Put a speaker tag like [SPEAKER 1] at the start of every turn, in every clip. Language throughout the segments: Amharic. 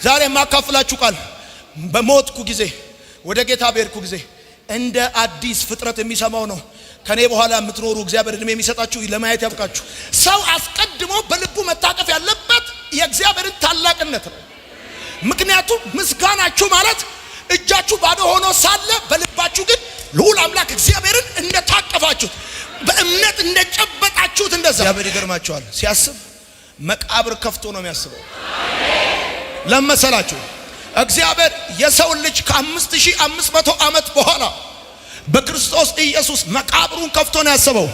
[SPEAKER 1] ዛሬ ማካፍላችሁ ቃል በሞትኩ ጊዜ ወደ ጌታ በሄድኩ ጊዜ እንደ አዲስ ፍጥረት የሚሰማው ነው። ከኔ በኋላ የምትኖሩ እግዚአብሔር እድሜ የሚሰጣችሁ ለማየት ያብቃችሁ። ሰው አስቀድሞ በልቡ መታቀፍ ያለበት የእግዚአብሔርን ታላቅነት ነው። ምክንያቱም ምስጋናችሁ ማለት እጃችሁ ባዶ ሆኖ ሳለ በልባችሁ ግን ልዑል አምላክ እግዚአብሔርን እንደታቀፋችሁት በእምነት እንደጨበጣችሁት እንደዛ እግዚአብሔር ይገርማችኋል። ሲያስብ መቃብር ከፍቶ ነው የሚያስበው። ለመሰላችሁ እግዚአብሔር የሰው ልጅ ከ5500 ዓመት በኋላ በክርስቶስ ኢየሱስ መቃብሩን ከፍቶ ነው ያሰበው።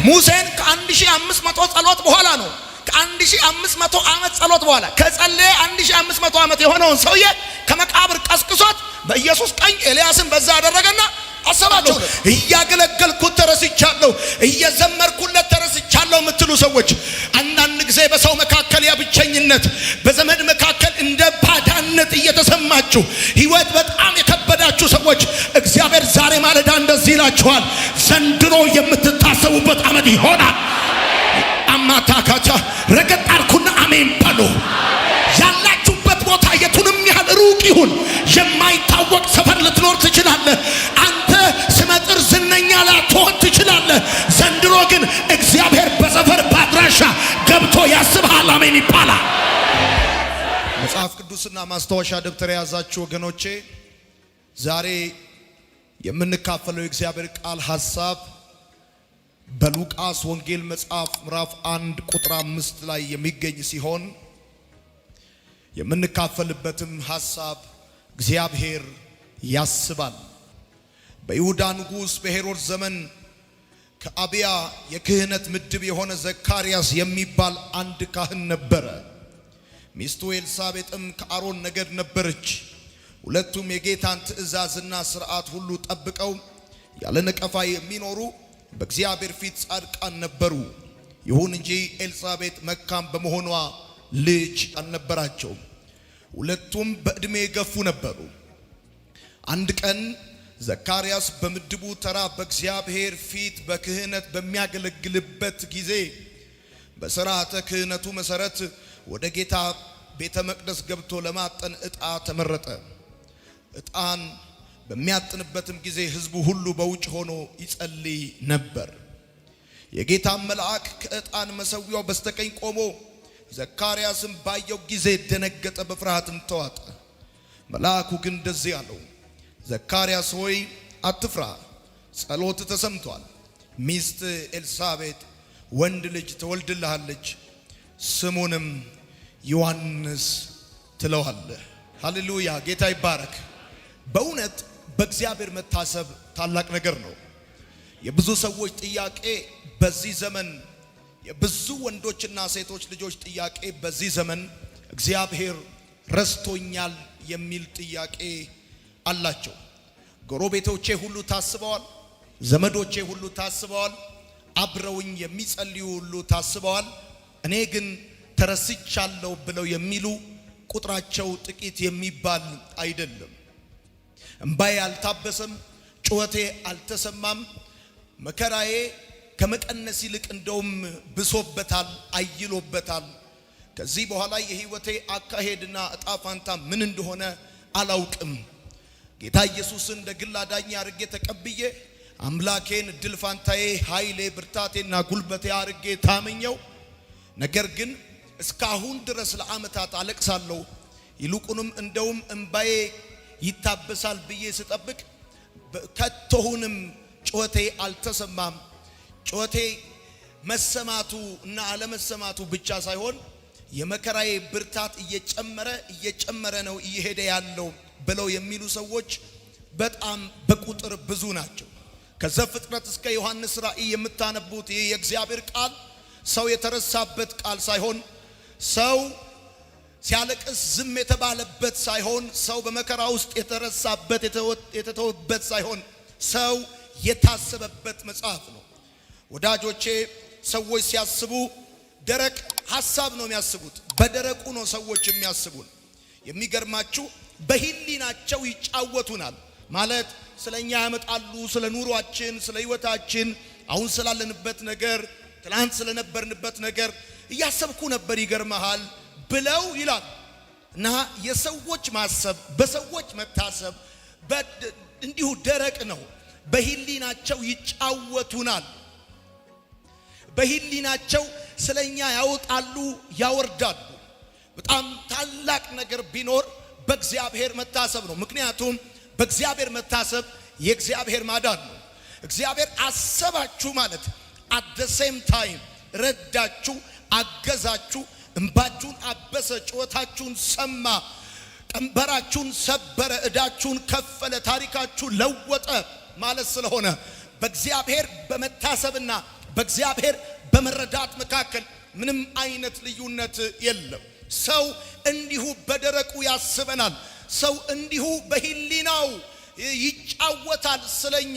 [SPEAKER 1] ሙሴን ከ1500 ጸሎት በኋላ ነው ከ1500 ዓመት ጸሎት በኋላ ከጸለየ 1500 ዓመት የሆነውን ሰውዬ ከመቃብር ቀስቅሶት በኢየሱስ ቀኝ ኤልያስን በዛ አደረገና አሰባቸው። እያገለገልኩት ተረስቻለሁ፣ እየዘመርኩለት ተረስቻለሁ የምትሉ ሰዎች አንዳንድ ጊዜ በሰው መካከል የብቸኝነት በዘመድ መካከል እንደ ባዳነት እየተሰማችሁ ህይወት በጣም የከበዳችሁ ሰዎች እግዚአብሔር ዛሬ ማለዳ እንደዚህ ይላችኋል፣ ዘንድሮ የምትታሰቡበት ዓመት ይሆናል። አማታካቻ ረገጣርኩና አሜን በሉ። ያላችሁበት ቦታ የቱንም ያህል ሩቅ ይሁን የማይታወቅ ሰፈር ልትኖር ትችላለህ። አንተ ስመጥር ዝነኛ ላትሆን ትችላለህ። ዘንድሮ ግን እግዚአብሔር በሰፈር ባድራሻ ገብቶ ያስብሃል። አሜን ይባላል። መጽሐፍ ቅዱስና ማስታወሻ ደብተር የያዛችሁ ወገኖቼ ዛሬ የምንካፈለው የእግዚአብሔር ቃል ሐሳብ በሉቃስ ወንጌል መጽሐፍ ምዕራፍ 1 ቁጥር 5 ላይ የሚገኝ ሲሆን የምንካፈልበትም ሐሳብ እግዚአብሔር ያስባል። በይሁዳ ንጉሥ በሄሮድስ ዘመን ከአብያ የክህነት ምድብ የሆነ ዘካርያስ የሚባል አንድ ካህን ነበረ። ሚስቱ ኤልሳቤጥም ከአሮን ነገድ ነበረች። ሁለቱም የጌታን ትእዛዝና ሥርዓት ሁሉ ጠብቀው ያለ ነቀፋ የሚኖሩ በእግዚአብሔር ፊት ጻድቃን ነበሩ። ይሁን እንጂ ኤልሳቤጥ መካም በመሆኗ ልጅ አልነበራቸውም። ሁለቱም በዕድሜ የገፉ ነበሩ። አንድ ቀን ዘካርያስ በምድቡ ተራ በእግዚአብሔር ፊት በክህነት በሚያገለግልበት ጊዜ በሥርዓተ ክህነቱ መሠረት ወደ ጌታ ቤተ መቅደስ ገብቶ ለማጠን ዕጣ ተመረጠ። ዕጣን በሚያጥንበትም ጊዜ ሕዝቡ ሁሉ በውጭ ሆኖ ይጸልይ ነበር። የጌታ መልአክ ከዕጣን መሠዊያው በስተቀኝ ቆሞ ዘካርያስም ባየው ጊዜ ደነገጠ፣ በፍርሃትም ተዋጠ። መልአኩ ግን እንደዚህ አለው፣ ዘካርያስ ሆይ አትፍራ፣ ጸሎት ተሰምቷል። ሚስት ኤልሳቤጥ ወንድ ልጅ ትወልድልሃለች፣ ስሙንም ዮሐንስ ትለዋለህ። ሃሌሉያ! ጌታ ይባረክ። በእውነት በእግዚአብሔር መታሰብ ታላቅ ነገር ነው። የብዙ ሰዎች ጥያቄ በዚህ ዘመን የብዙ ወንዶችና ሴቶች ልጆች ጥያቄ በዚህ ዘመን እግዚአብሔር ረስቶኛል የሚል ጥያቄ አላቸው። ጎረቤቶቼ ሁሉ ታስበዋል፣ ዘመዶቼ ሁሉ ታስበዋል፣ አብረውኝ የሚጸልዩ ሁሉ ታስበዋል፣ እኔ ግን ተረስቻለሁ ብለው የሚሉ ቁጥራቸው ጥቂት የሚባል አይደለም። እምባዬ አልታበሰም፣ ጩኸቴ አልተሰማም፣ መከራዬ ከመቀነስ ይልቅ እንደውም ብሶበታል፣ አይሎበታል። ከዚህ በኋላ የህይወቴ አካሄድና እጣ ፋንታ ምን እንደሆነ አላውቅም። ጌታ ኢየሱስን እንደ ግል አዳኝ አድርጌ ተቀብዬ አምላኬን ድል ፋንታዬ፣ ኃይሌ፣ ብርታቴና ጉልበቴ አድርጌ ታመኘው። ነገር ግን እስካሁን ድረስ ለዓመታት አለቅሳለሁ። ይልቁንም እንደውም እምባዬ ይታበሳል ብዬ ስጠብቅ ከቶሁንም ጩኸቴ አልተሰማም። ጩኸቴ መሰማቱ እና አለመሰማቱ ብቻ ሳይሆን የመከራዬ ብርታት እየጨመረ ነው እየሄደ ያለው ብለው የሚሉ ሰዎች በጣም በቁጥር ብዙ ናቸው። ከዘፍጥረት እስከ ዮሐንስ ራእይ የምታነቡት ይህ የእግዚአብሔር ቃል ሰው የተረሳበት ቃል ሳይሆን፣ ሰው ሲያለቅስ ዝም የተባለበት ሳይሆን፣ ሰው በመከራ ውስጥ የተረሳበት የተተወበት ሳይሆን፣ ሰው የታሰበበት መጽሐፍ ነው። ወዳጆቼ ሰዎች ሲያስቡ ደረቅ ሐሳብ ነው የሚያስቡት። በደረቁ ነው ሰዎች የሚያስቡን። የሚገርማችሁ በህሊናቸው ይጫወቱናል። ማለት ስለኛ ያመጣሉ፣ ስለ ኑሯችን፣ ስለ ህይወታችን፣ አሁን ስላለንበት ነገር፣ ትላንት ስለነበርንበት ነገር እያሰብኩ ነበር ይገርመሃል ብለው ይላል። እና የሰዎች ማሰብ በሰዎች መታሰብ እንዲሁ ደረቅ ነው። በህሊናቸው ይጫወቱናል። በህሊናቸው ስለኛ ያወጣሉ ያወርዳሉ። በጣም ታላቅ ነገር ቢኖር በእግዚአብሔር መታሰብ ነው። ምክንያቱም በእግዚአብሔር መታሰብ የእግዚአብሔር ማዳን ነው። እግዚአብሔር አሰባችሁ ማለት at the same time ረዳችሁ፣ አገዛችሁ፣ እንባችሁን አበሰ፣ ጩኸታችሁን ሰማ፣ ቀንበራችሁን ሰበረ፣ ዕዳችሁን ከፈለ፣ ታሪካችሁን ለወጠ ማለት ስለሆነ በእግዚአብሔር በመታሰብና በእግዚአብሔር በመረዳት መካከል ምንም አይነት ልዩነት የለም። ሰው እንዲሁ በደረቁ ያስበናል። ሰው እንዲሁ በህሊናው ይጫወታል ስለኛ።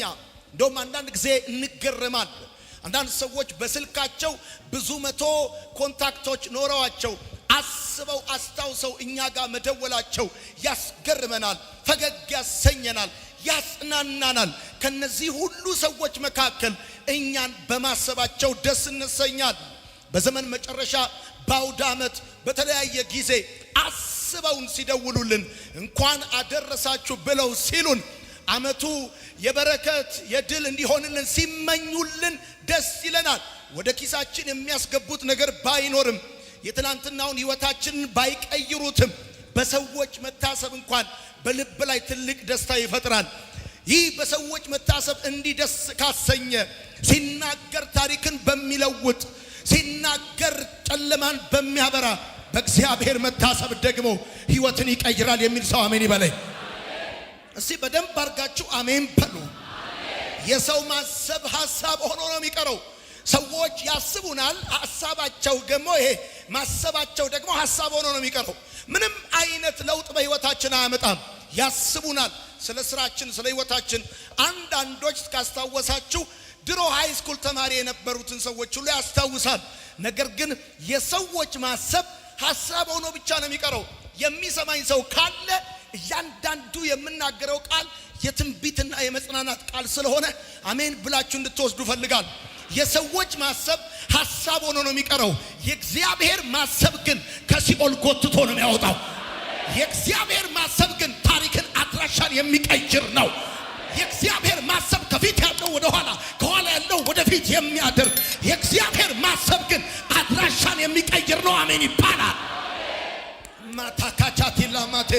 [SPEAKER 1] እንደውም አንዳንድ ጊዜ እንገረማለን። አንዳንድ ሰዎች በስልካቸው ብዙ መቶ ኮንታክቶች ኖረዋቸው አስበው አስታውሰው እኛ ጋር መደወላቸው ያስገርመናል፣ ፈገግ ያሰኘናል፣ ያጽናናናል። ከነዚህ ሁሉ ሰዎች መካከል እኛን በማሰባቸው ደስ እንሰኛል። በዘመን መጨረሻ በአውደ ዓመት በተለያየ ጊዜ አስበውን ሲደውሉልን እንኳን አደረሳችሁ ብለው ሲሉን ዓመቱ የበረከት የድል እንዲሆንልን ሲመኙልን ደስ ይለናል። ወደ ኪሳችን የሚያስገቡት ነገር ባይኖርም የትናንትናውን ህይወታችንን ባይቀይሩትም በሰዎች መታሰብ እንኳን በልብ ላይ ትልቅ ደስታ ይፈጥራል። ይህ በሰዎች መታሰብ እንዲደስ ካሰኘ ሲናገር ታሪክን በሚለውጥ ሲናገር ጨለማን በሚያበራ በእግዚአብሔር መታሰብ ደግሞ ህይወትን ይቀይራል የሚል ሰው አሜን ይበለኝ። እስቲ በደንብ አርጋችሁ አሜን በሉ። የሰው ማሰብ ሐሳብ ሆኖ ነው የሚቀረው። ሰዎች ያስቡናል፣ ሐሳባቸው ደግሞ ይሄ ማሰባቸው ደግሞ ሐሳብ ሆኖ ነው የሚቀረው። ምንም አይነት ለውጥ በህይወታችን አያመጣም። ያስቡናል ስለ ስራችን፣ ስለ ህይወታችን። አንዳንዶች ካስታወሳችሁ ድሮ ሃይ ስኩል ተማሪ የነበሩትን ሰዎች ሁሉ ያስታውሳል። ነገር ግን የሰዎች ማሰብ ሐሳብ ሆኖ ብቻ ነው የሚቀረው። የሚሰማኝ ሰው ካለ እያንዳንዱ የምናገረው ቃል የትንቢትና የመጽናናት ቃል ስለሆነ አሜን ብላችሁ እንድትወስዱ ፈልጋለሁ። የሰዎች ማሰብ ሐሳብ ሆኖ ነው የሚቀረው። የእግዚአብሔር ማሰብ ግን ከሲኦል ጎትቶ ነው የሚያወጣው። የእግዚአብሔር ማሰብ ግን ታሪክን አድራሻን የሚቀይር ነው። የእግዚአብሔር ማሰብ ከፊት ያለው ወደ ኋላ፣ ከኋላ ያለው ወደፊት የሚያደርግ የእግዚአብሔር ማሰብ ግን አድራሻን የሚቀይር ነው። አሜን ይባላል። ማታካቻቲ ላማቴ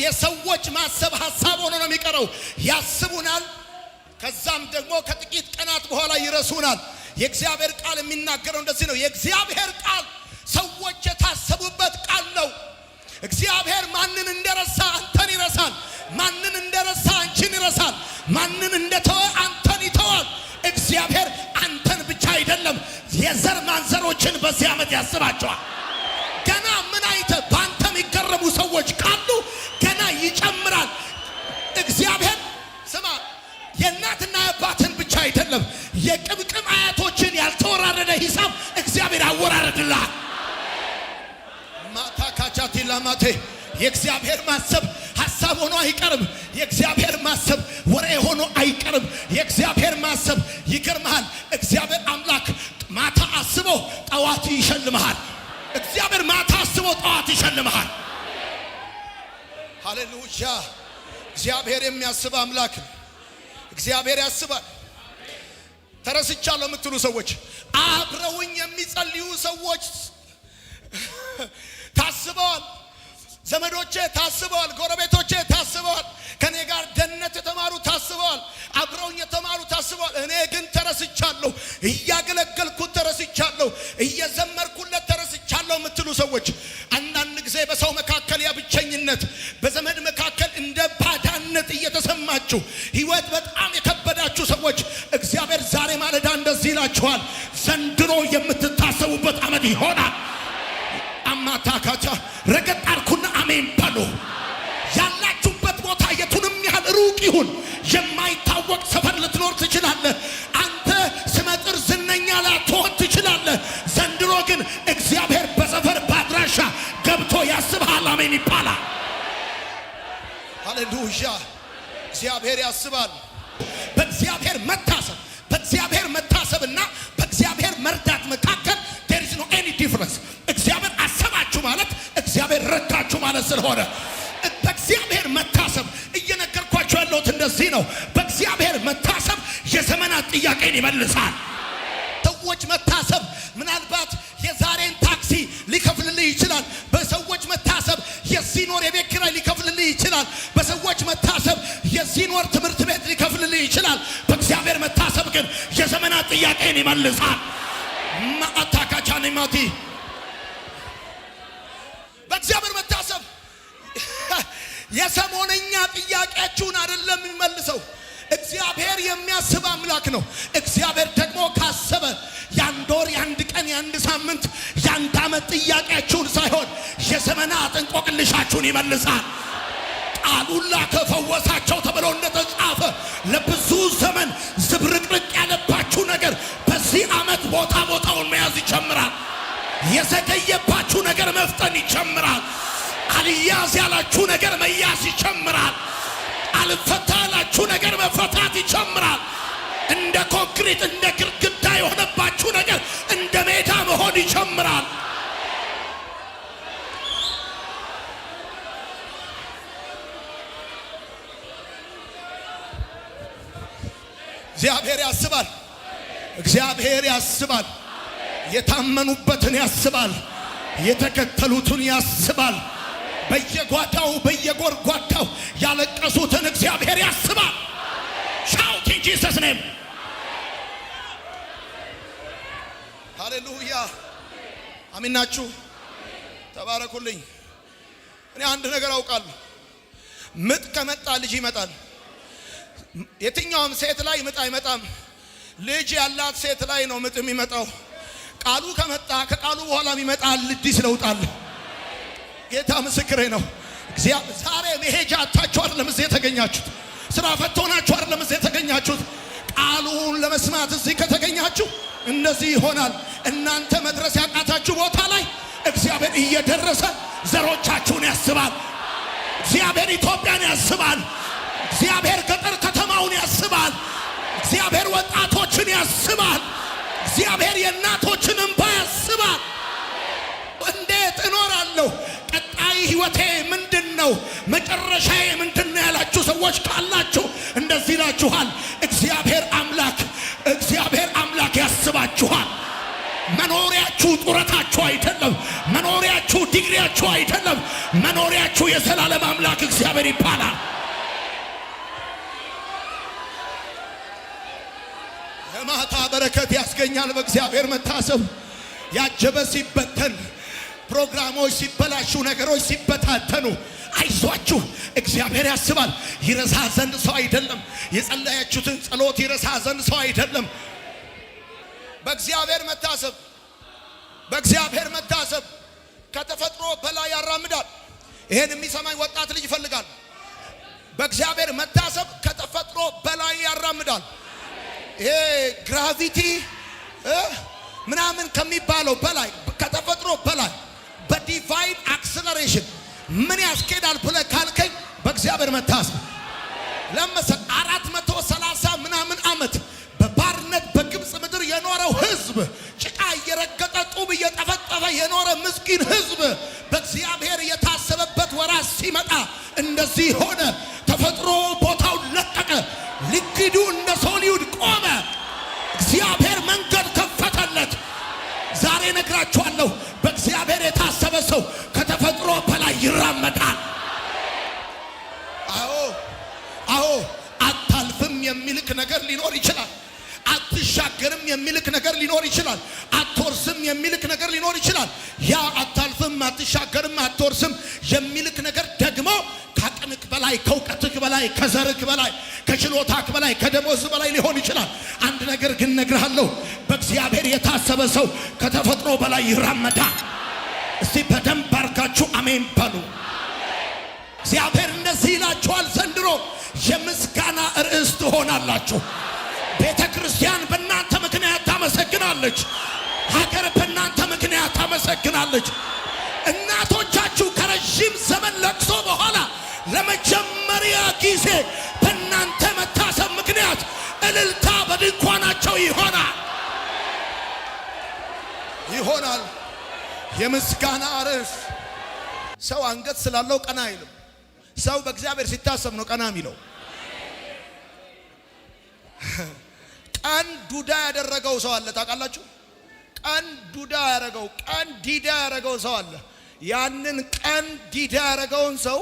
[SPEAKER 1] የሰዎች ማሰብ ሐሳብ ሆኖ ነው የሚቀረው። ያስቡናል፣ ከዛም ደግሞ ከጥቂት ቀናት በኋላ ይረሱናል። የእግዚአብሔር ቃል የሚናገረው እንደዚህ ነው። የእግዚአብሔር ቃል ሰዎች የታሰቡበት ቃል ነው። እግዚአብሔር ማንን እንደረሳ አንተን ይረሳል። ማንን እንደረሳ አንቺን ይረሳል። ማንን እንደተወ አንተን ይተዋል። እግዚአብሔር አንተን ብቻ አይደለም የዘር ማንዘሮችን በዚህ ዓመት ያስባቸዋል። ገና ምን አይተ ባንተ የሚገረሙ ሰዎች ካሉ ገና ይጨምራል። እግዚአብሔር ስማ፣ የእናትና የአባትን ብቻ አይደለም የቅምቅም አያቶችን ያልተወራረደ ሂሳብ እግዚአብሔር አወራረድልሃል። ማታካቻቲ ላማቴ የእግዚአብሔር ማሰብ ሐሳብ ሆኖ አይቀርም። የእግዚአብሔር ማሰብ ወሬ ሆኖ አይቀርም። የእግዚአብሔር ማሰብ ይገርምሃል። እግዚአብሔር አምላክ ማታ አስቦ ጠዋት ይሸልምሃል። እግዚአብሔር ማታ አስቦ ጠዋት ይሸልምሃል። ሃሌሉያ! እግዚአብሔር የሚያስብ አምላክ ነው። እግዚአብሔር ያስባል። ተረስቻለሁ የምትሉ ሰዎች፣ አብረውኝ የሚጸልዩ ሰዎች ታስበዋል። ዘመዶቼ ታስበዋል። ጎረቤቶቼ ታስበዋል። ከኔ ጋር ደህንነት የተማሩ ታስበዋል። አብረውኝ የተማሩ ታስበዋል። እኔ ግን ተረስቻለሁ። እያገለገልኩት ተረስቻለሁ። እየዘመርኩለት ተረስቻለሁ የምትሉ ሰዎች፣ አንዳንድ ጊዜ በሰው መካከል የብቸኝነት፣ በዘመድ መካከል እንደ ባዳነት እየተሰማችሁ ህይወት በጣም የከበዳችሁ ሰዎች እግዚአብሔር ዛሬ ማለዳ እንደዚህ ይላችኋል። ዘንድሮ የምትታሰቡበት ዓመት ይሆናል። አማታካቻ ረገጣርኩና አሜን በሉ። ያላችሁበት ቦታ የቱንም ያህል ሩቅ ይሁን፣ የማይታወቅ ሰፈር ልትኖር ትችላለህ። አንተ ስመጥር ዝነኛ ላትሆን ትችላለህ። ዘንድሮ ግን እግዚአብሔር በሰፈር ባድራሻ ገብቶ ያስብሃል። አሜን ይባላል። ሃሌሉያ! እግዚአብሔር ያስባል። በእግዚአብሔር መታሰብና በእግዚአብሔር መርዳት መካከል there is no any difference። እግዚአብሔር አሰባችሁ ማለት እግዚአብሔር እግዚአብሔር ረዳችሁ ማለት ስለሆነ በእግዚአብሔር መታሰብ እየነገርኳችሁ ያለሁት እንደዚህ ነው። በእግዚአብሔር መታሰብ የዘመናት ጥያቄን ይመልሳል። ሰዎች መታሰብ ምናልባት የዛሬን ታክሲ ሊከፍልልህ ይችላል። በሰዎች መታሰብ የዚህን ወር የቤት ኪራይ ሊከፍልልህ ይችላል። በሰዎች መታሰብ የዚህን ወር ትምህርት ቤት ሊከፍልልህ ይችላል። በእግዚአብሔር መታሰብ ግን የዘመናት ጥያቄን ይመልሳል። ማአታካቻኒማቲ በእግዚአብሔር መታሰብ የሰሞነኛ ጥያቄያችሁን አይደለም የሚመልሰው። እግዚአብሔር የሚያስብ አምላክ ነው። እግዚአብሔር ደግሞ ካሰበ ያንድ ወር፣ ያንድ ቀን፣ ያንድ ሳምንት፣ ያንድ ዓመት ጥያቄያችሁን ሳይሆን የዘመናት እንቆቅልሻችሁን ይመልሳል። ቃሉን ላከ ፈወሳቸው ተብሎ እንደተጻፈ ለብዙ ዘመን ዝብርቅርቅ ያለባችሁ ነገር በዚህ ዓመት ቦታውን መያዝ ይጀምራል። የዘገየባችሁ ነገር መፍጠን ይጀምራል። አልያዝ ያላችሁ ነገር መያዝ ይጀምራል። አልፈታ ያላችሁ ነገር መፈታት ይጀምራል። እንደ ኮንክሪት እንደ ግድግዳ የሆነባችሁ ነገር እንደ ሜዳ መሆን ይጀምራል። እግዚአብሔር ያስባል። እግዚአብሔር ያስባል። የታመኑበትን ያስባል። የተከተሉትን ያስባል። በየጓዳው በየጎርጓዳው ያለቀሱትን እግዚአብሔር ያስባል። ሻውት ኢን ጂሰስ ኔም ሃሌሉያ። አሜን ናችሁ? ተባረኩልኝ። እኔ አንድ ነገር አውቃለሁ። ምጥ ከመጣ ልጅ ይመጣል። የትኛውም ሴት ላይ ምጥ አይመጣም። ልጅ ያላት ሴት ላይ ነው ምጥ የሚመጣው። ቃሉ ከመጣ ከቃሉ በኋላ ይመጣል አዲስ ለውጥ አለ። ጌታ ምስክሬ ነው። ዛሬ መሄጃ አጣችሁ አይደለም እዚህ የተገኛችሁት። ስራ ፈቶናችሁ አይደለም እዚህ የተገኛችሁት። ቃሉን ለመስማት እዚህ ከተገኛችሁ እንደዚህ ይሆናል። እናንተ መድረስ ያቃታችሁ ቦታ ላይ እግዚአብሔር እየደረሰ ዘሮቻችሁን ያስባል። እግዚአብሔር ኢትዮጵያን ያስባል። እግዚአብሔር ገጠር ከተማውን ያስባል። እግዚአብሔር ወጣቶችን ያስባል። እግዚአብሔር የእናቶችን እንባ ያስባል። እንዴት እኖራለሁ? ቀጣይ ህይወቴ ምንድነው? መጨረሻዬ ምንድነው ያላችሁ ሰዎች ካላችሁ እንደዚህ ይላችኋል። እግዚአብሔር አምላክ ያስባችኋል። መኖሪያችሁ ጡረታችሁ አይደለም። መኖሪያችሁ ዲግሪያችሁ አይደለም። መኖሪያችሁ የዘላለም አምላክ እግዚአብሔር ይባላል። የማታ በረከት ያስገኛል። በእግዚአብሔር መታሰብ ያጀበ ሲበተን፣ ፕሮግራሞች ሲበላሹ፣ ነገሮች ሲበታተኑ አይዟችሁ፣ እግዚአብሔር ያስባል። ይረሳ ዘንድ ሰው አይደለም። የጸለያችሁትን ጸሎት ይረሳ ዘንድ ሰው አይደለም። በእግዚአብሔር መታሰብ ከተፈጥሮ በላይ ያራምዳል። ይሄን የሚሰማኝ ወጣት ልጅ ይፈልጋል። በእግዚአብሔር መታሰብ ከተፈጥሮ በላይ ያራምዳል። ይሄ ግራቪቲ ምናምን ከሚባለው በላይ ከተፈጥሮ በላይ በዲቫይን አክሰለሬሽን ምን ያስኬዳል ብለህ ካልከኝ በእግዚአብሔር መታሰብ ለምሳሌ 430 ምናምን ዓመት በባርነት በግብፅ ምድር የኖረው ህዝብ፣ ጭቃ እየረገጠ ጡብ እየጠፈጠፈ የኖረ ምስኪን ህዝብ በእግዚአብሔር የታሰበበት ወራት ሲመጣ እንደዚህ ሆነ። ተፈጥሮ ቦታውን ለቀቀ። ሊኪዱ እንደ ሶሊውድ ቆመ። እግዚአብሔር መንገድ ከፈተለት። ዛሬ ነግራችኋለሁ፣ በእግዚአብሔር የታሰበ ሰው ከተፈጥሮ በላይ ይራመዳል። አዎ አታልፍም የሚልክ ነገር ሊኖር ይችላል። አትሻገርም የሚልክ ነገር ሊኖር ይችላል። አትወርስም የሚልክ ነገር ሊኖር ይችላል። ያ አታልፍም፣ አትሻገርም፣ አትወርስም የሚልክ ነገር ደግሞ ከአቅምክ በላይ፣ ከእውቀትክ በላይ፣ ከዘርክ በላይ፣ ከችሎታክ በላይ፣ ከደሞዝ በላይ ሊሆን ይችላል። አንድ ነገር ግን ነግርሃለሁ፣ በእግዚአብሔር የታሰበ ሰው ከተፈጥሮ በላይ ይራመዳል። እስቲ በደንብ አርጋችሁ አሜን በሉ። እግዚአብሔር እንደዚህ ይላችኋል፣ ዘንድሮ የምስጋና ርዕስ ትሆናላችሁ። ቤተ ክርስቲያን በእናንተ ምክንያት ታመሰግናለች። ሀገር በእናንተ ምክንያት ታመሰግናለች። እናቶቻችሁ ከረዥም ዘመን ለቅሶ በኋላ ለመጀመሪያ ጊዜ በእናንተ መታሰብ ምክንያት እልልታ በድንኳናቸው ይሆናል። የምስጋና ርዕስ ሰው አንገት ስላለው ቀና አይልም። ሰው በእግዚአብሔር ሲታሰብ ነው ቀና የሚለው። ቀን ዱዳ ያደረገው ሰው አለ ታውቃላችሁ? ቀን ዱዳ ያደረገው ቀን ዲዳ ያደረገው ሰው አለ። ያንን ቀን ዲዳ ያደረገውን ሰው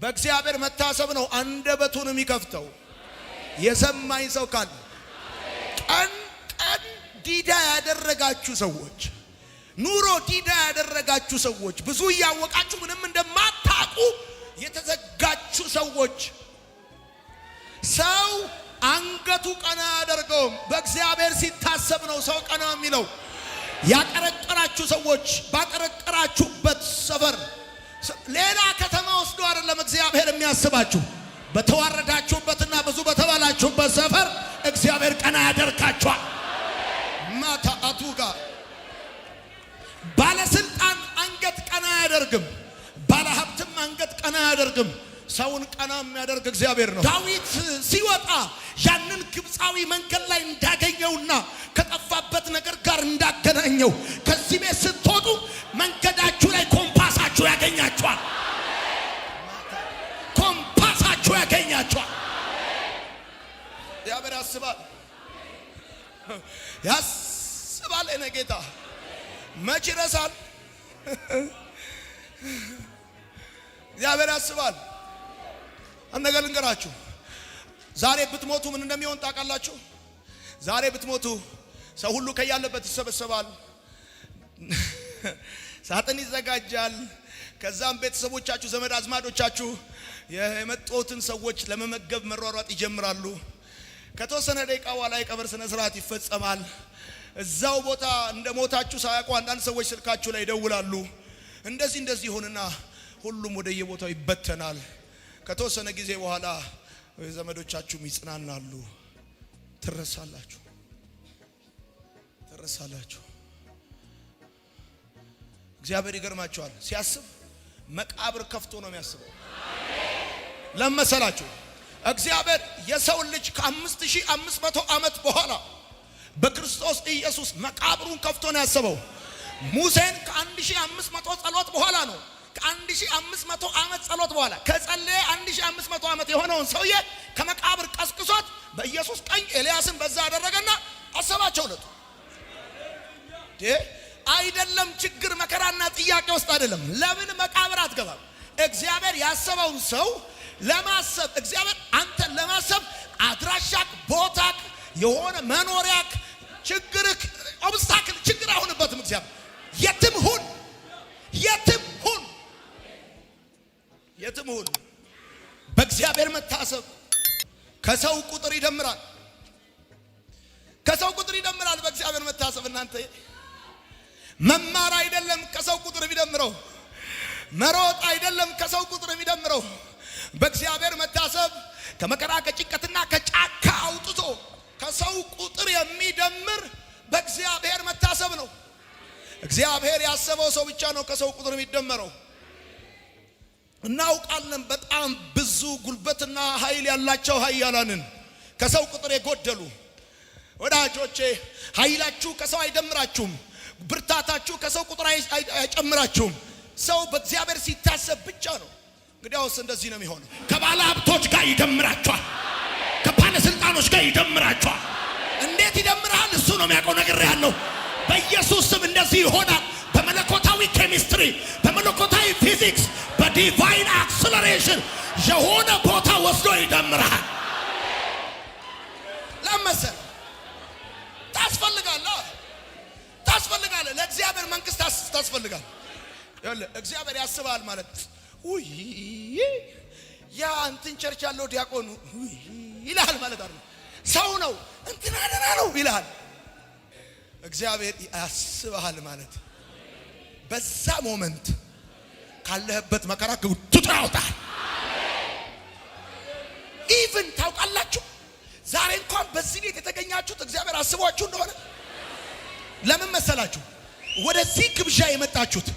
[SPEAKER 1] በእግዚአብሔር መታሰብ ነው አንደበቱን የሚከፍተው። የሰማኝ ሰው ካለ ቀን ዲዳ ያደረጋችሁ ሰዎች፣ ኑሮ ዲዳ ያደረጋችሁ ሰዎች፣ ብዙ እያወቃችሁ ምንም እንደማታውቁ የተዘጋችሁ ሰዎች፣ ሰው አንገቱ ቀና ያደርገውም በእግዚአብሔር ሲታሰብ ነው ሰው ቀና የሚለው። ያቀረቀራችሁ ሰዎች ባቀረቀራችሁበት ሰፈር ሌላ ከተማ ወስዶ አይደለም እግዚአብሔር የሚያስባችሁ። በተዋረዳችሁበትና ብዙ በተባላችሁበት ሰፈር እግዚአብሔር ቀና ያደርጋችኋል። ማታ አቱጋ ባለስልጣን አንገት ቀና ያደርግም፣ ባለሀብትም አንገት ቀና ያደርግም። ሰውን ቀና የሚያደርግ እግዚአብሔር ነው። ዳዊት ሲወጣ ያንን ግብፃዊ መንገድ ላይ እንዳገኘውና ከጠፋበት ነገር ጋር እንዳገናኘው ከዚህ ቤት ስትወጡ መንገዳችሁ ላይ ኮምፓሳችሁ ያገኛችኋል። ኮምፓሳችሁ ያገኛችኋል። እግዚአብሔር ያስባል ያስባል። እኔ ጌታ መች ይረሳል? እግዚአብሔር ያስባል። አንድ ነገር ልንገራችሁ። ዛሬ ብትሞቱ ምን እንደሚሆን ታውቃላችሁ? ዛሬ ብትሞቱ ሰው ሁሉ ከያለበት ይሰበሰባል፣ ሳጥን ይዘጋጃል። ከዛም ቤተሰቦቻችሁ፣ ዘመድ አዝማዶቻችሁ የመጡትን ሰዎች ለመመገብ መሯሯጥ ይጀምራሉ። ከተወሰነ ደቂቃ በኋላ የቀብር ስነ ስርዓት ይፈጸማል። እዛው ቦታ እንደሞታችሁ ሳያውቁ አንዳንድ ሰዎች ስልካችሁ ላይ ይደውላሉ። እንደዚህ ይሆንና ሁሉም ወደ የቦታው ይበተናል። ከተወሰነ ጊዜ በኋላ ዘመዶቻችሁም ይጽናናሉ። ትረሳላችሁ። እግዚአብሔር ይገርማችኋል። ሲያስብ መቃብር ከፍቶ ነው የሚያስበው። ለመሰላችሁ እግዚአብሔር የሰው ልጅ ከ5500 ዓመት በኋላ በክርስቶስ ኢየሱስ መቃብሩን ከፍቶ ነው ያሰበው። ሙሴን ከ1500 ጸሎት በኋላ ነው ከ1500 ዓመት ጸሎት በኋላ ከጸለየ 1500 ዓመት የሆነውን ሰውዬ ከመቃብር ቀስቅሶት በኢየሱስ ቀኝ ኤልያስን በዛ አደረገና አሰባቸው። ለቱ አይደለም ችግር መከራና ጥያቄ ውስጥ አይደለም። ለምን መቃብር አትገባም? እግዚአብሔር ያሰበውን ሰው ለማሰብ እግዚአብሔር አንተን ለማሰብ አድራሻክ፣ ቦታክ፣ የሆነ መኖሪያክ፣ ችግርክ፣ ኦብስታክል ችግር አይሆንበትም። እግዚአብሔር የትም ሁን በእግዚአብሔር መታሰብ ከሰው ቁጥር ይደምራል። በእግዚአብሔር መታሰብ እናንተ መማር አይደለም ከሰው ቁጥር የሚደምረው፣ መሮጥ አይደለም ከሰው ቁጥር የሚደምረው። በእግዚአብሔር መታሰብ ከመከራ ከጭንቀትና ከጫካ አውጥቶ ከሰው ቁጥር የሚደምር በእግዚአብሔር መታሰብ ነው። እግዚአብሔር ያሰበው ሰው ብቻ ነው ከሰው ቁጥር የሚደመረው። እናውቃለን በጣም ብዙ ጉልበትና ኃይል ያላቸው ኃያላንን ከሰው ቁጥር የጎደሉ ወዳጆቼ፣ ኃይላችሁ ከሰው አይደምራችሁም፣ ብርታታችሁ ከሰው ቁጥር አይጨምራችሁም። ሰው በእግዚአብሔር ሲታሰብ ብቻ ነው። እንግዲያውስ እንደዚህ ነው የሚሆነው። ከባለ ሀብቶች ጋር ይደምራችኋል፣ ከባለስልጣኖች ጋር ይደምራችኋል። እንዴት ይደምራል? እሱ ነው የሚያውቀው። ነገር ያለው በኢየሱስ ስም እንደዚህ ይሆናል። በመለኮታዊ ኬሚስትሪ፣ በመለኮታዊ ፊዚክስ፣ በዲቫይን አክሰለሬሽን የሆነ ቦታ ወስዶ ይደምራል። ለመሰል ታስፈልጋለህ። ለእግዚአብሔር መንግስት ታስፈልጋለህ። እግዚአብሔር ያስባል ማለት ውይ ያ እንትን ቸርች ያለው ዲያቆኑ ይላል ማለት አይደለም። ሰው ነው እንትና ደና ነው ይላል። እግዚአብሔር ያስባል ማለት በዛ ሞመንት ካለህበት መከራ ትውጣውታል። ኢቭን ታውቃላችሁ ዛሬ እንኳን በዚህ ቤት የተገኛችሁት እግዚአብሔር አስቧችሁ እንደሆነ ለምን መሰላችሁ? ወደዚህ ግብዣ የመጣችሁት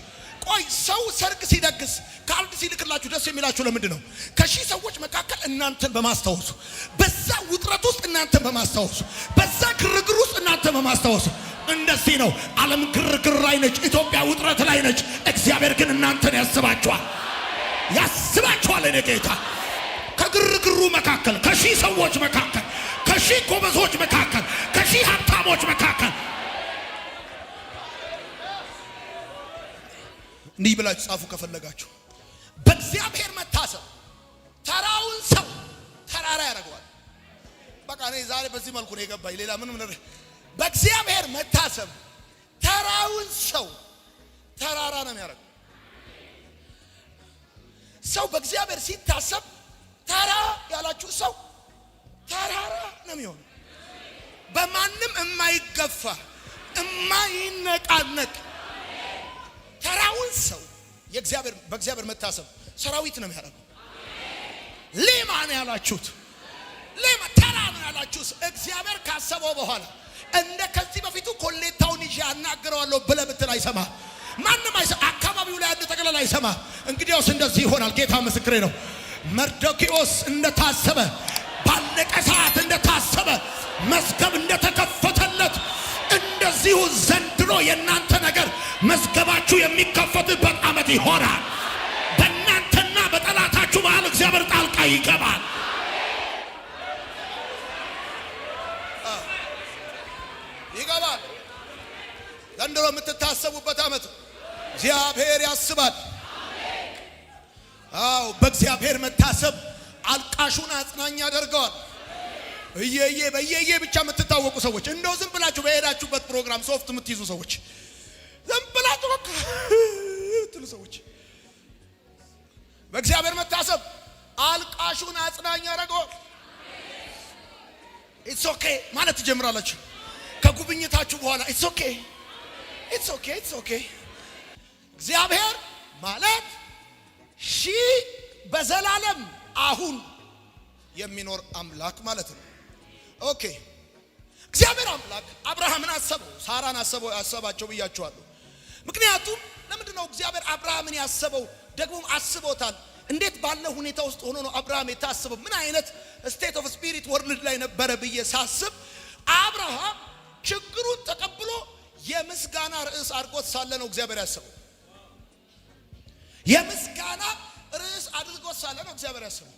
[SPEAKER 1] ቆይ ሰው ሰርግ ሲደግስ ካርድ ሲልክላችሁ ደስ የሚላችሁ ለምንድን ነው? ከሺህ ሰዎች መካከል እናንተን በማስታወሱ፣ በዛ ውጥረት ውስጥ እናንተን በማስታወሱ፣ በዛ ግርግር ውስጥ እናንተን በማስታወሱ፣ እንደዚህ ነው። ዓለም ግርግር ላይ ነች፣ ኢትዮጵያ ውጥረት ላይ ነች። እግዚአብሔር ግን እናንተን ያስባችኋል፣ ያስባችኋል። እኔ ጌታ ከግርግሩ መካከል፣ ከሺህ ሰዎች መካከል፣ ከሺህ ጎበዞች መካከል፣ ከሺህ ሀብታሞች መካከል እንዲህ ብላችሁ ጻፉ ከፈለጋችሁ። በእግዚአብሔር መታሰብ ተራውን ሰው ተራራ ያደርገዋል። በቃ እኔ ዛሬ በዚህ መልኩ ነው የገባኝ። ሌላ ምንም ነገር በእግዚአብሔር መታሰብ ተራውን ሰው ተራራ ነው የሚያደርገው። ሰው በእግዚአብሔር ሲታሰብ ተራ ያላችሁ ሰው ተራራ ነው የሚሆነው። በማንም የማይገፋ የማይነቃነቅ ተራውን ሰው በእግዚአብሔር መታሰብ ሰራዊት ነው የሚያደርገው። ሌማ ነው ያላችሁት፣ ሌማ ተራ ነው ያላችሁት። እግዚአብሔር ካሰበው በኋላ እንደ ከዚህ በፊቱ ኮሌታውን ይዤ አናግረዋለሁ ብለህ ብትል አይሰማ፣ ማንም አይሰማ፣ አካባቢው ላይ አንድ ጠቅላላ አይሰማ። እንግዲያውስ እንደዚህ ይሆናል። ጌታ ምስክሬ ነው። መርዶክዮስ እንደታሰበ ባለቀ ሰዓት እንደታሰበ መዝገብ እንደተከፈተለት እንደዚሁ ዘንድሮ የእናንተ ነገር መዝገባችሁ የሚከፈትበት ዓመት ይሆናል። በእናንተና በጠላታችሁ መሃል እግዚአብሔር ጣልቃ ይገባል። ይገባል። ዘንድሮ የምትታሰቡበት ዓመት እግዚአብሔር ያስባል። አዎ በእግዚአብሔር መታሰብ አልቃሹን አጽናኝ ያደርገዋል። በየየ ብቻ የምትታወቁ ሰዎች፣ እንደው ዝም ብላችሁ በሄዳችሁበት ፕሮግራም ሶፍት የምትይዙ ሰዎች፣ ዝም ብላችሁ ትሉ ሰዎች በእግዚአብሔር መታሰብ አልቃሹን አጽናኝ ያደርገዋል። ኢትስ ኦኬ ማለት ትጀምራላችሁ። ከጉብኝታችሁ በኋላ ኢትስ ኦኬ ኢትስ ኦኬ ኢትስ ኦኬ። እግዚአብሔር ማለት በዘላለም አሁን የሚኖር አምላክ ማለት ነው። ኦኬ እግዚአብሔር አምላክ አብርሃምን አሰበው፣ ሳራን አሰባቸው ብያቸዋለሁ። ምክንያቱም ለምንድነው እግዚአብሔር አብርሃምን ያሰበው? ደግሞ አስቦታል። እንዴት ባለ ሁኔታ ውስጥ ሆኖ ነው አብርሃም የታሰበው? ምን አይነት ስቴት ኦፍ ስፒሪት ወርልድ ላይ ነበረ ብዬ ሳስብ አብርሃም ችግሩን ተቀብሎ የምስጋና ርዕስ አድርጎት ሳለ ነው እግዚአብሔር ያሰበው። የምስጋና ርዕስ አድርጎት ሳለ ነው እግዚአብሔር ያሰበው።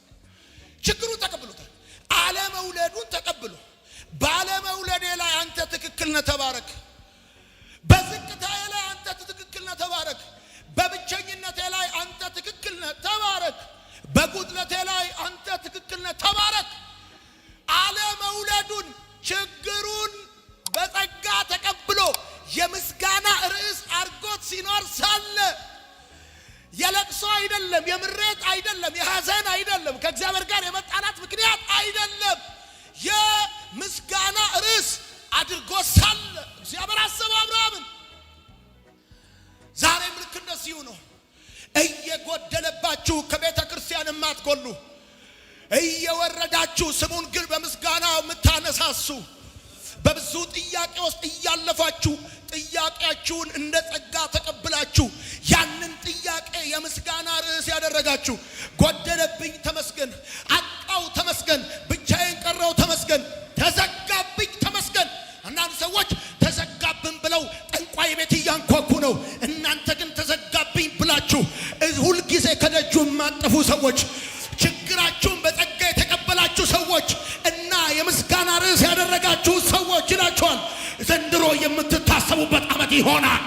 [SPEAKER 1] ችግሩን ተቀብሎታል። አለመውለዱን ተቀብሎ ባለመውለዴ ላይ አንተ ትክክል ነህ ተባረክ፣ በዝቅታዬ ላይ አንተ ትክክል ነህ ተባረክ፣ በብቸኝነቴ ላይ አንተ ትክክል ነህ ተባረክ፣ በጉድለቴ ላይ አንተ ትክክል ነህ ተባረክ። አለመውለዱን ችግሩን በጸጋ ተቀብሎ የምስጋና ርዕስ አድርጎት ሲኖር ሳለ የለቅሶ አይደለም፣ የምሬት አይደለም፣ የሐዘን አይደለም፣ ከእግዚአብሔር ጋር የመጣላት ምክንያት አይደለም። የምስጋና ርዕስ አድርጎ ሳለ እግዚአብሔር አሰበው አብርሃምን። ዛሬም ልክ እንደዚሁ ነው። እየጎደለባችሁ ከቤተ ክርስቲያን የማትጎሉ እየወረዳችሁ ስሙን ግን በምስጋና የምታነሳሱ በብዙ ጥያቄ ውስጥ እያለፋችሁ ጥያቄያችሁን እንደ ጸጋ ተቀብላችሁ ያንን ጥያቄ የምስጋና ርዕስ ያደረጋችሁ ጎደለብኝ ተመስገን፣ አጣው ተመስገን፣ ብቻዬን ቀረው ተመስገን፣ ተዘጋብኝ ተመስገን። አንዳንድ ሰዎች ተዘጋብን ብለው ጠንቋይ ቤት እያንኳኩ ነው። እናንተ ግን ተዘጋብኝ ብላችሁ ሁል ጊዜ ከደጁ የማጠፉ ሰዎች፣ ችግራችሁን በጸጋ የተቀበላችሁ ሰዎች እና የምስጋና ርዕስ ያደረጋችሁ ሰዎች ይላችኋል ዘንድሮ የምትታሰቡበት ዓመት ይሆናል።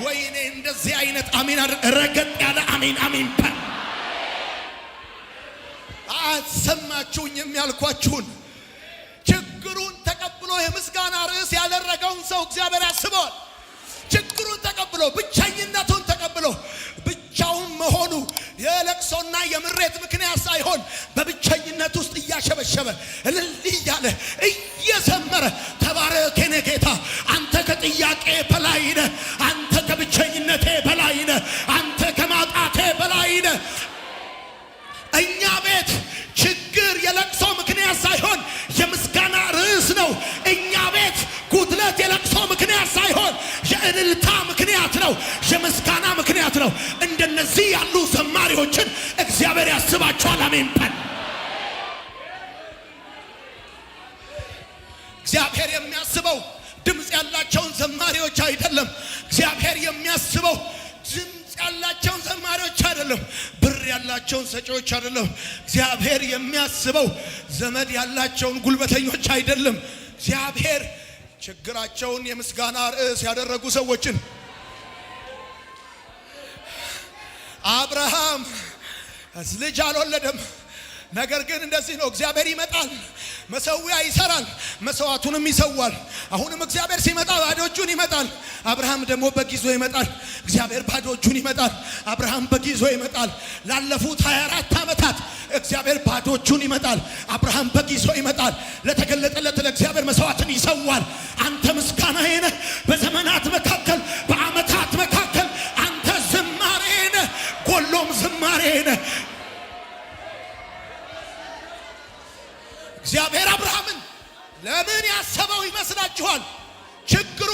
[SPEAKER 1] ወይኔ እንደዚህ አይነት አሜን ረገጥ ያለ አሜን አሜን አሰማችሁኝ የሚያልኳችሁን ችግሩን ተቀብሎ የምስጋና ርዕስ ያደረገውን ሰው እግዚአብሔር ያስበዋል። ችግሩን ተቀብሎ ብቸኝነቱን ተቀብሎ ብቻውን መሆኑ የለቅሶና የምሬት ምክንያት ሳይሆን በብቸኝነት ውስጥ እያሸበሸበ እልል እያለ እየዘመረ ተባረክ የኔ ጌታ፣ አንተ ከጥያቄ በላይ ነህ፣ አንተ ከብቸኝነቴ በላይ ነህ፣ አንተ ከማጣቴ በላይ ነህ። እኛ ቤት ችግር የለቅሶ ምክንያት ሳይሆን የምስጋና ርዕስ ነው። እኛ ቤት ጉድለት የለቅሶ ምክንያት ሳይሆን የእልልታ ምክንያት ነው፣ የምስጋና ምክንያት ነው። እንደነዚህ ያሉ ዘማሪዎችን እግዚአብሔር ያስባቸዋል። አሜን። እግዚአብሔር የሚያስበው ድምፅ ያላቸው ዘማሪዎች አይደለም። እግዚአብሔር የሚያስበው ድምፅ ያላቸውን ዘማሪዎች አይደለም። ብር ያላቸውን ሰጪዎች አይደለም። እግዚአብሔር የሚያስበው ዘመድ ያላቸውን ጉልበተኞች አይደለም። እግዚአብሔር ችግራቸውን የምስጋና ርዕስ ያደረጉ ሰዎችን አብርሃም ልጅ አልወለደም። ነገር ግን እንደዚህ ነው። እግዚአብሔር ይመጣል፣ መሰዊያ ይሰራል፣ መስዋዕቱንም ይሰዋል። አሁንም እግዚአብሔር ሲመጣ ባዶ እጁን ይመጣል። አብርሃም ደግሞ በግ ይዞ ይመጣል። እግዚአብሔር ባዶ እጁን ይመጣል። አብርሃም በግ ይዞ ይመጣል። ላለፉት 24 ዓመታት እግዚአብሔር ባዶ እጁን ይመጣል። አብርሃም በግ ይዞ ይመጣል። ለተገለጠለት ለእግዚአብሔር መስዋዕትን ይሰዋል። አንተ ምስጋናዬ ነህ። በዘመናት መካከል በዓመታት መካከል አንተ ዝማሬ ነህ። ጎሎም ዝማሬ ነህ። እግዚአብሔር አብርሃምን ለምን ያሰበው ይመስላችኋል? ችግሩ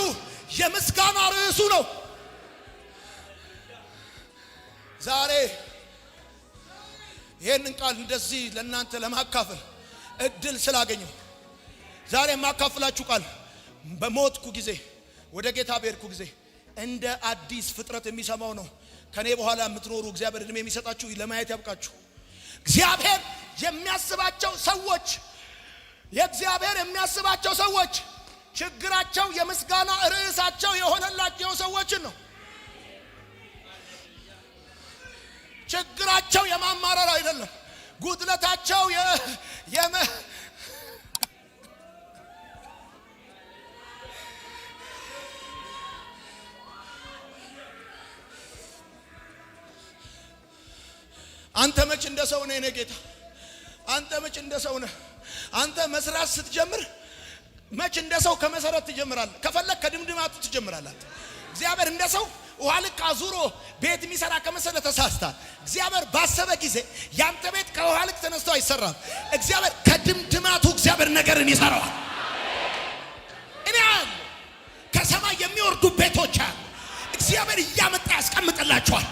[SPEAKER 1] የምስጋና ርዕሱ ነው። ዛሬ ይህንን ቃል እንደዚህ ለእናንተ ለማካፈል እድል ስላገኘው ዛሬ የማካፍላችሁ ቃል በሞትኩ ጊዜ ወደ ጌታ በሄድኩ ጊዜ እንደ አዲስ ፍጥረት የሚሰማው ነው። ከኔ በኋላ የምትኖሩ እግዚአብሔር እድሜ የሚሰጣችሁ ለማየት ያብቃችሁ። እግዚአብሔር የሚያስባቸው ሰዎች የእግዚአብሔር የሚያስባቸው ሰዎች ችግራቸው የምስጋና ርዕሳቸው የሆነላቸው ሰዎችን ነው። ችግራቸው የማማረር አይደለም። ጉድለታቸው አንተ መች እንደ ሰው ነህ? እኔ ጌታ አንተ መች እንደ ሰው ነህ? አንተ መስራት ስትጀምር መች እንደ ሰው ከመሰረት ትጀምራለህ? ከፈለክ ከድምድማቱ ትጀምራለህ። እግዚአብሔር እንደ ሰው ውሃ ልክ አዙሮ ቤት የሚሰራ ከመሰለ ተሳስታል። እግዚአብሔር ባሰበ ጊዜ ያንተ ቤት ከውሃ ልክ ተነስቶ አይሰራም። እግዚአብሔር ከድምድማቱ እግዚአብሔር ነገርን ይሰራዋል። እኔ ከሰማይ የሚወርዱ ቤቶች አሉ። እግዚአብሔር እያመጣ ያስቀምጥላቸዋል።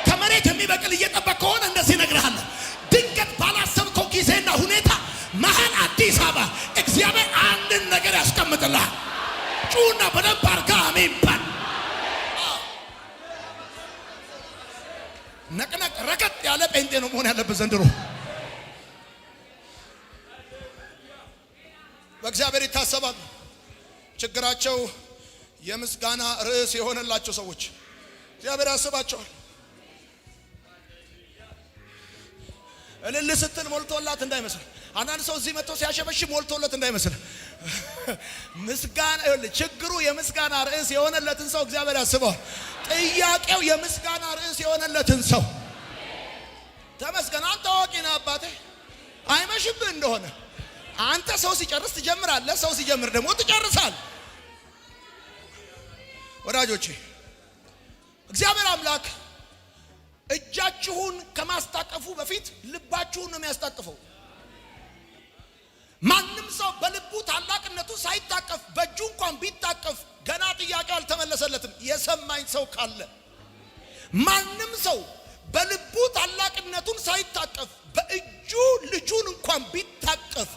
[SPEAKER 1] ከመሬት የሚበቅል እየጠበቅ ከሆነ እንደዚህ እነግርሃለሁ። ድንገት ባላሰብከው ጊዜና ሁኔታ መሀል አዲስ አበባ እግዚአብሔር አንድን ነገር ያስቀምጥልሃል። ጩና በደንብ አርጋ አሜን ባል። ነቅነቅ ረገጥ ያለ ጴንጤ ነው መሆን ያለበት ዘንድሮ። በእግዚአብሔር ይታሰባሉ። ችግራቸው የምስጋና ርዕስ የሆነላቸው ሰዎች እግዚአብሔር ያስባቸዋል። እልል ስትል ሞልቶላት እንዳይመስል። አንዳንድ ሰው እዚህ መጥቶ ሲያሸበሽ ሞልቶለት እንዳይመስል። ምስጋና ችግሩ የምስጋና ርዕስ የሆነለትን ሰው እግዚአብሔር ያስበዋል። ጥያቄው የምስጋና ርዕስ የሆነለትን ሰው ተመስገን። አንተ አዋቂ ነህ አባቴ። አይመሽብህ እንደሆነ አንተ ሰው ሲጨርስ ትጀምራለህ፣ ሰው ሲጀምር ደግሞ ትጨርሳለህ። ወዳጆቼ እግዚአብሔር አምላክ እጃችሁን ከማስታቀፉ በፊት ልባችሁን ነው የሚያስታቅፈው። ማንም ሰው በልቡ ታላቅነቱ ሳይታቀፍ በእጁ እንኳን ቢታቀፍ ገና ጥያቄው አልተመለሰለትም። የሰማኝ ሰው ካለ ማንም ሰው በልቡ ታላቅነቱን ሳይታቀፍ በእጁ ልጁን እንኳን ቢታቀፍ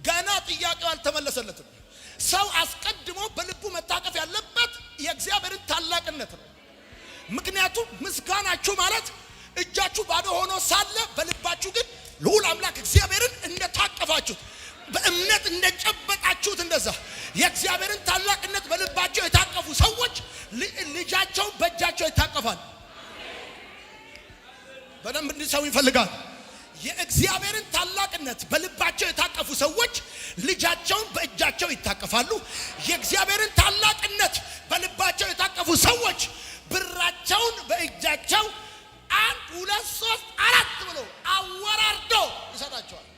[SPEAKER 1] ገና ጥያቄው አልተመለሰለትም። ሰው አስቀድሞ በልቡ መታቀፍ ያለበት የእግዚአብሔርን ታላቅነት ነው። ምክንያቱም ምስጋናችሁ ማለት እጃችሁ ባዶ ሆኖ ሳለ በልባችሁ ግን ልዑል አምላክ እግዚአብሔርን እንደታቀፋችሁት በእምነት እንደጨበጣችሁት እንደዛ የእግዚአብሔርን ታላቅነት በልባቸው የታቀፉ ሰዎች ልጃቸው በእጃቸው ይታቀፋል። በደንብ እንዲሰው ይፈልጋል። የእግዚአብሔርን ታላቅነት በልባቸው የታቀፉ ሰዎች ልጃቸውን በእጃቸው ይታቀፋሉ። የእግዚአብሔርን ታላቅነት በልባቸው የታቀፉ ሰዎች ብራቸውን በእጃቸው 1 2 3 4 ብሎ አወራርዶ ይሰጣቸዋል።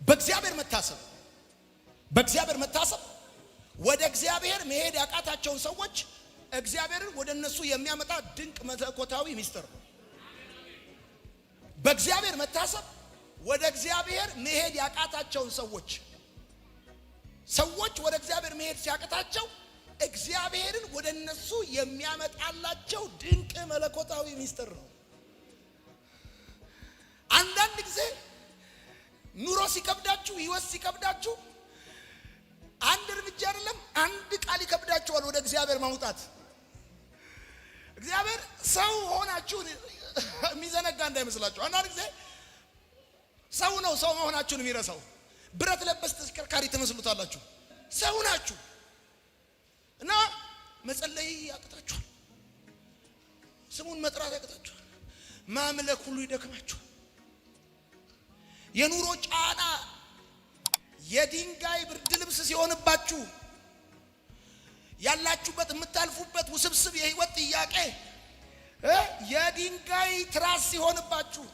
[SPEAKER 1] በእግዚአብሔር መታሰብ ወደ እግዚአብሔር መሄድ ያቃታቸውን ሰዎች እግዚአብሔርን ወደ እነሱ የሚያመጣ ድንቅ መለኮታዊ ሚስጥር ነው። በእግዚአብሔር መታሰብ ወደ እግዚአብሔር መሄድ ያቃታቸውን ሰዎች ወደ እግዚአብሔር መሄድ ሲያቅታቸው እግዚአብሔርን ወደ እነሱ የሚያመጣላቸው ድንቅ መለኮታዊ ሚስጥር ነው። አንዳንድ ጊዜ ኑሮ ሲከብዳችሁ፣ ህይወት ሲከብዳችሁ አንድ እርምጃ አይደለም አንድ ቃል ይከብዳችሁ ይረዳችኋል ወደ እግዚአብሔር ማውጣት። እግዚአብሔር ሰው ሆናችሁ የሚዘነጋ እንዳይመስላችሁ። አንዳንድ ጊዜ ሰው ነው ሰው መሆናችሁን የሚረሳው። ብረት ለበስ ተሽከርካሪ ትመስሉታላችሁ። ሰው ናችሁ እና መጸለይ ያቅታችኋል፣ ስሙን መጥራት ያቅታችኋል፣ ማምለክ ሁሉ ይደክማችኋል። የኑሮ ጫና የድንጋይ ብርድ ልብስ ሲሆንባችሁ፣ ያላችሁበት የምታልፉበት ውስብስብ የህይወት ጥያቄ የድንጋይ ትራስ ሲሆንባችሁ፣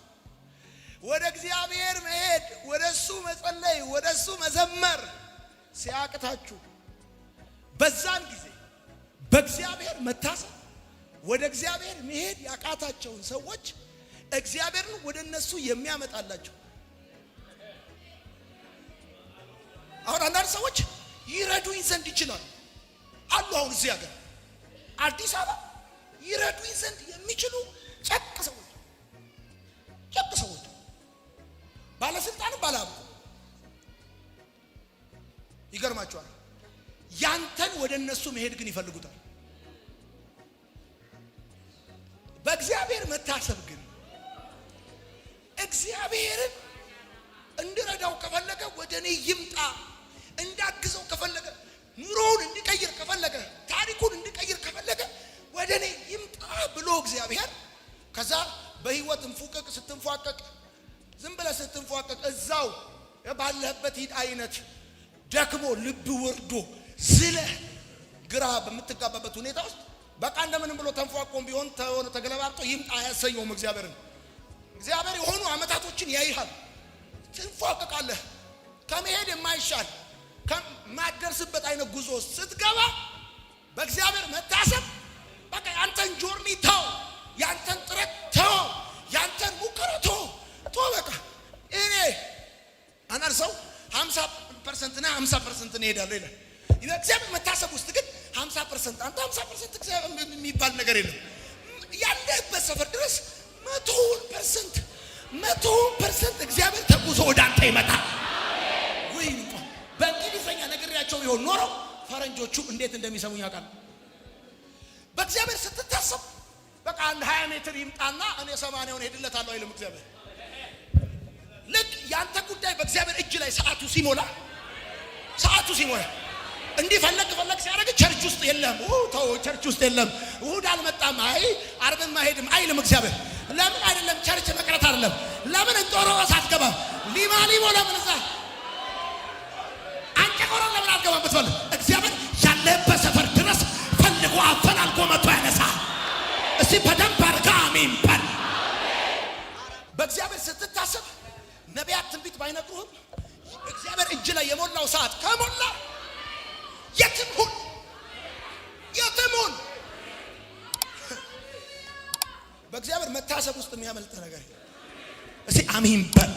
[SPEAKER 1] ወደ እግዚአብሔር መሄድ፣ ወደሱ መጸለይ፣ ወደሱ መዘመር ሲያቅታችሁ፣ በዛን ጊዜ በእግዚአብሔር መታሰብ ወደ እግዚአብሔር መሄድ ያቃታቸውን ሰዎች እግዚአብሔርን ወደ እነሱ የሚያመጣላቸው። አሁን አንዳንድ ሰዎች ይረዱኝ ዘንድ ይችላሉ አሉ። አሁን እዚህ ሀገር አዲስ አበባ ይረዱኝ ዘንድ የሚችሉ ጨቅ ሰዎች ባለስልጣን ባለሀብት ይገርማቸዋል። ያንተን ወደ እነሱ መሄድ ግን ይፈልጉታል። በእግዚአብሔር መታሰብ ግን እግዚአብሔርን እንድረዳው ከፈለገ ወደ እኔ ይምጣ፣ እንዳግዘው ከፈለገ፣ ኑሮውን እንዲቀይር ከፈለገ፣ ታሪኩን እንዲቀይር ከፈለገ ወደ እኔ ይምጣ ብሎ እግዚአብሔር ከዛ በህይወት እንፉቅቅ ስትንፏቀቅ፣ ዝም ብለህ ስትንፏቀቅ እዛው ባለህበት ሂድ አይነት ደክሞ ልብ ወርዶ ዝለ ግራ በምትጋባበት ሁኔታ ውስጥ በቃ እንደምንም ብሎ ተንፏቆም ቢሆን ተገለባብጦ ይምጣ አያሰኘውም። እግዚአብሔር የሆኑ አመታቶችን ያይሃል። ትንፏቀቃለህ። ከመሄድ የማይሻል ከማደርስበት አይነት ጉዞ ስትገባ በእግዚአብሔር መታሰብ በቃ ያንተን ጆርኒ ተው፣ ያንተን ጥረት ተው፣ ያንተን ሙከራ ተው። በቃ እኔ አንዳንድ ሰው 50% እና 50% እሄዳለሁ ይላል። እግዚአብሔር መታሰብ ውስጥ ግን 50% አንተ 50% እግዚአብሔር የሚባል ነገር የለም። ያለህበት ሰፈር ድረስ 100% እግዚአብሔር ተጉዞ ወደ አንተ ይመጣል። ወይ በእንግሊዘኛ ነግሬያቸው ቢሆን ኖሮ ፈረንጆቹ እንዴት እንደሚሰሙኝ ያውቃሉ። በእግዚአብሔር ስትታሰብ በቃ አንድ 20 ሜትር ይምጣና እኔ 80ውን ሄድለታለሁ አይልም እግዚአብሔር። ልክ ያንተ ጉዳይ በእግዚአብሔር እጅ ላይ ሰዓቱ ሲሞላ እንዲህ ፈለግ ሲያደርግ ቸርች ውስጥ የለም። ተው ቸርች ውስጥ የለም፣ እሁድ አልመጣም፣ አይ አርብም አይሄድም አይልም እግዚአብሔር። ለምን አይደለም ቸርች መቅረት አይደለም። ለምን እንጦሮስ አትገባም? ሊማሊሞ ለምን እዛ አንጨቆሮ ለምን አትገባም ብትፈልግ እግዚአብሔር ያለበት ሰፈር ድረስ ፈልጎ አፈላልጎ መጥቶ ያነሳ። እስቲ በደንብ አድርጋ አሜን በል። በእግዚአብሔር ስትታሰብ ነቢያት ትንቢት ባይነግሩህም እግዚአብሔር እጅ ላይ የሞላው ሰዓት ከሞላ የትም ሁን በእግዚአብሔር መታሰብ ውስጥ የሚያመልጥ ነገር እስቲ አሜን በል።